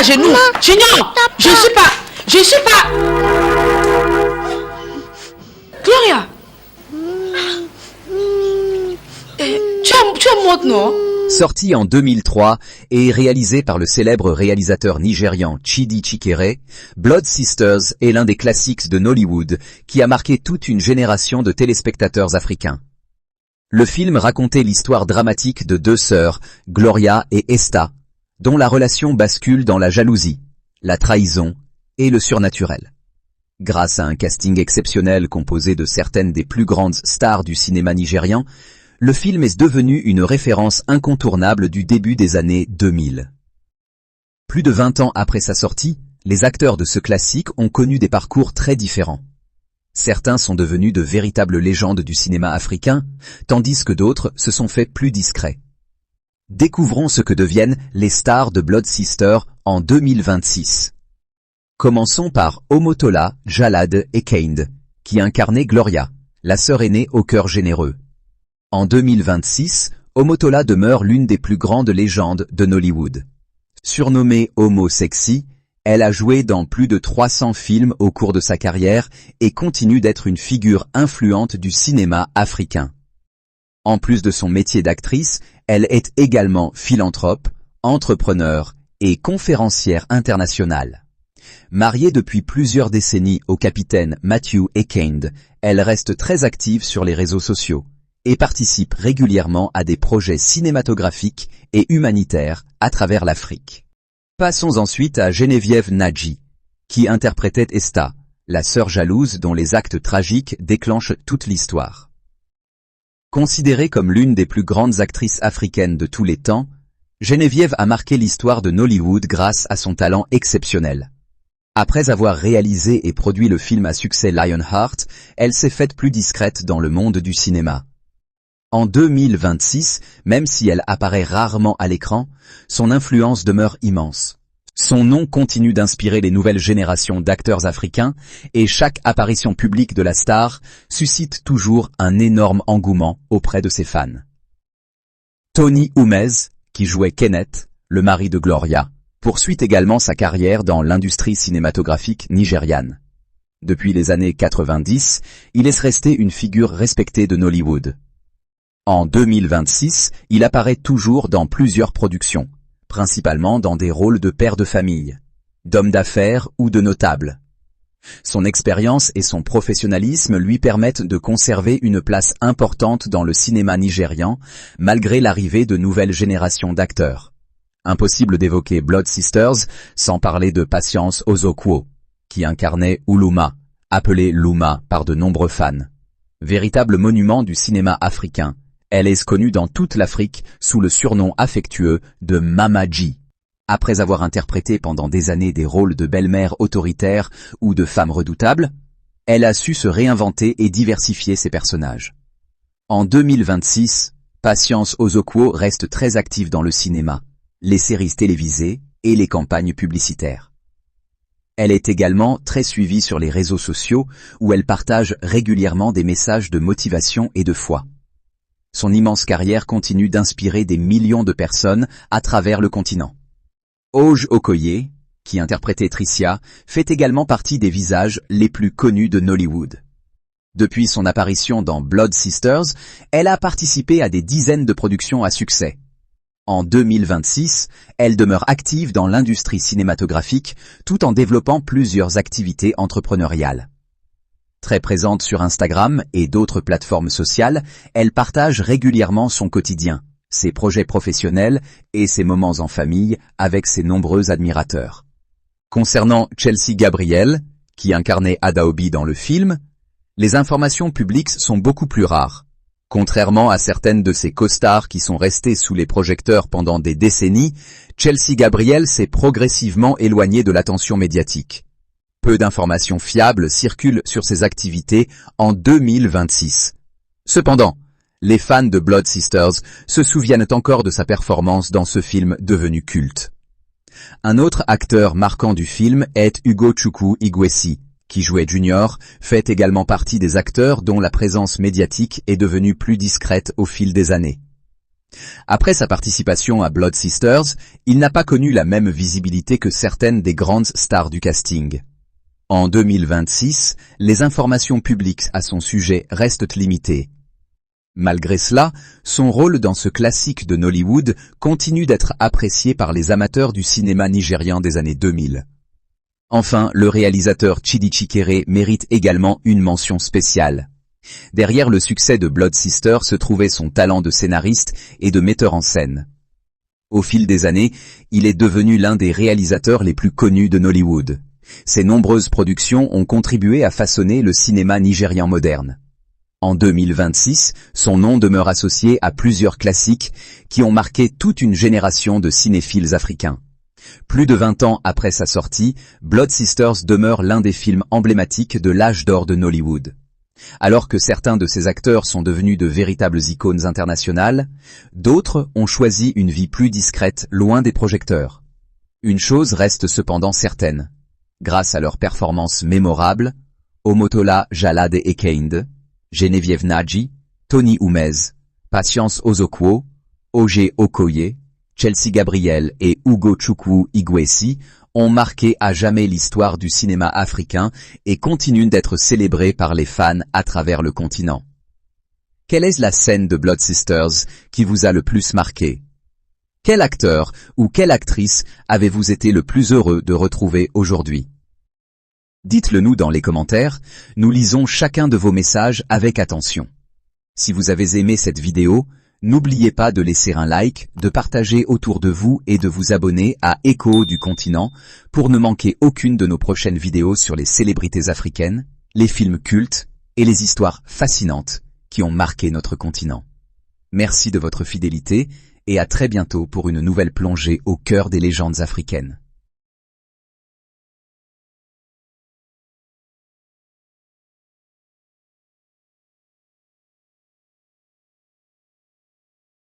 à genoux. Junior, je suis pas. Gloria. Tu es morte, non? Sorti en 2003 et réalisé par le célèbre réalisateur nigérian Chidi Chikere, Blood Sisters est l'un des classiques de Nollywood qui a marqué toute une génération de téléspectateurs africains. Le film racontait l'histoire dramatique de deux sœurs, Gloria et Esta, dont la relation bascule dans la jalousie, la trahison et le surnaturel. Grâce à un casting exceptionnel composé de certaines des plus grandes stars du cinéma nigérian, le film est devenu une référence incontournable du début des années 2000. Plus de 20 ans après sa sortie, les acteurs de ce classique ont connu des parcours très différents. Certains sont devenus de véritables légendes du cinéma africain, tandis que d'autres se sont faits plus discrets. Découvrons ce que deviennent les stars de Blood Sister en 2026. Commençons par Omotola, Jalad et Kende, qui incarnaient Gloria, la sœur aînée au cœur généreux. En 2026, Omotola demeure l'une des plus grandes légendes de Nollywood. Surnommée Homo Sexy, elle a joué dans plus de 300 films au cours de sa carrière et continue d'être une figure influente du cinéma africain. En plus de son métier d'actrice, elle est également philanthrope, entrepreneur et conférencière internationale. Mariée depuis plusieurs décennies au capitaine Matthew Ekinde, elle reste très active sur les réseaux sociaux et participe régulièrement à des projets cinématographiques et humanitaires à travers l'Afrique. Passons ensuite à Geneviève Nadji, qui interprétait Esta, la sœur jalouse dont les actes tragiques déclenchent toute l'histoire. Considérée comme l'une des plus grandes actrices africaines de tous les temps, Geneviève a marqué l'histoire de Nollywood grâce à son talent exceptionnel. Après avoir réalisé et produit le film à succès Lionheart, elle s'est faite plus discrète dans le monde du cinéma. En 2026, même si elle apparaît rarement à l'écran, son influence demeure immense. Son nom continue d'inspirer les nouvelles générations d'acteurs africains et chaque apparition publique de la star suscite toujours un énorme engouement auprès de ses fans. Tony Umez, qui jouait Kenneth, le mari de Gloria, poursuit également sa carrière dans l'industrie cinématographique nigériane. Depuis les années 90, il est resté une figure respectée de Nollywood. En 2026, il apparaît toujours dans plusieurs productions, principalement dans des rôles de père de famille, d'homme d'affaires ou de notable. Son expérience et son professionnalisme lui permettent de conserver une place importante dans le cinéma nigérian, malgré l'arrivée de nouvelles générations d'acteurs. Impossible d'évoquer Blood Sisters sans parler de Patience Ozokwo, qui incarnait Uluma, appelée Luma par de nombreux fans. Véritable monument du cinéma africain, elle est connue dans toute l'Afrique sous le surnom affectueux de Mama G. Après avoir interprété pendant des années des rôles de belle-mère autoritaire ou de femme redoutable, elle a su se réinventer et diversifier ses personnages. En 2026, Patience Ozokwo reste très active dans le cinéma, les séries télévisées et les campagnes publicitaires. Elle est également très suivie sur les réseaux sociaux où elle partage régulièrement des messages de motivation et de foi. Son immense carrière continue d'inspirer des millions de personnes à travers le continent. Oj Okoye, qui interprétait Tricia, fait également partie des visages les plus connus de Nollywood. Depuis son apparition dans Blood Sisters, elle a participé à des dizaines de productions à succès. En 2026, elle demeure active dans l'industrie cinématographique tout en développant plusieurs activités entrepreneuriales. Très présente sur Instagram et d'autres plateformes sociales, elle partage régulièrement son quotidien, ses projets professionnels et ses moments en famille avec ses nombreux admirateurs. Concernant Chelsea Gabriel, qui incarnait Adaobi dans le film, les informations publiques sont beaucoup plus rares. Contrairement à certaines de ses co-stars qui sont restées sous les projecteurs pendant des décennies, Chelsea Gabriel s'est progressivement éloignée de l'attention médiatique. Peu d'informations fiables circulent sur ses activités en 2026. Cependant, les fans de Blood Sisters se souviennent encore de sa performance dans ce film devenu culte. Un autre acteur marquant du film est Ugochukwu Igwesi, qui jouait Junior, fait également partie des acteurs dont la présence médiatique est devenue plus discrète au fil des années. Après sa participation à Blood Sisters, il n'a pas connu la même visibilité que certaines des grandes stars du casting. En 2026, les informations publiques à son sujet restent limitées. Malgré cela, son rôle dans ce classique de Nollywood continue d'être apprécié par les amateurs du cinéma nigérian des années 2000. Enfin, le réalisateur Chidi Chikere mérite également une mention spéciale. Derrière le succès de Blood Sister se trouvait son talent de scénariste et de metteur en scène. Au fil des années, il est devenu l'un des réalisateurs les plus connus de Nollywood. Ses nombreuses productions ont contribué à façonner le cinéma nigérian moderne. En 2026, son nom demeure associé à plusieurs classiques qui ont marqué toute une génération de cinéphiles africains. Plus de 20 ans après sa sortie, Blood Sisters demeure l'un des films emblématiques de l'âge d'or de Nollywood. Alors que certains de ces acteurs sont devenus de véritables icônes internationales, d'autres ont choisi une vie plus discrète loin des projecteurs. Une chose reste cependant certaine. Grâce à leurs performances mémorables, Omotola Jalade Ekinde, Geneviève Naji, Tony Umez, Patience Ozokwo, Oje Okoye, Chelsea Gabriel et Ugo Chukwu Igwesi ont marqué à jamais l'histoire du cinéma africain et continuent d'être célébrés par les fans à travers le continent. Quelle est la scène de Blood Sisters qui vous a le plus marqué? Quel acteur ou quelle actrice avez-vous été le plus heureux de retrouver aujourd'hui? Dites-le nous dans les commentaires, nous lisons chacun de vos messages avec attention. Si vous avez aimé cette vidéo, n'oubliez pas de laisser un like, de partager autour de vous et de vous abonner à Écho du continent pour ne manquer aucune de nos prochaines vidéos sur les célébrités africaines, les films cultes et les histoires fascinantes qui ont marqué notre continent. Merci de votre fidélité et à très bientôt pour une nouvelle plongée au cœur des légendes africaines.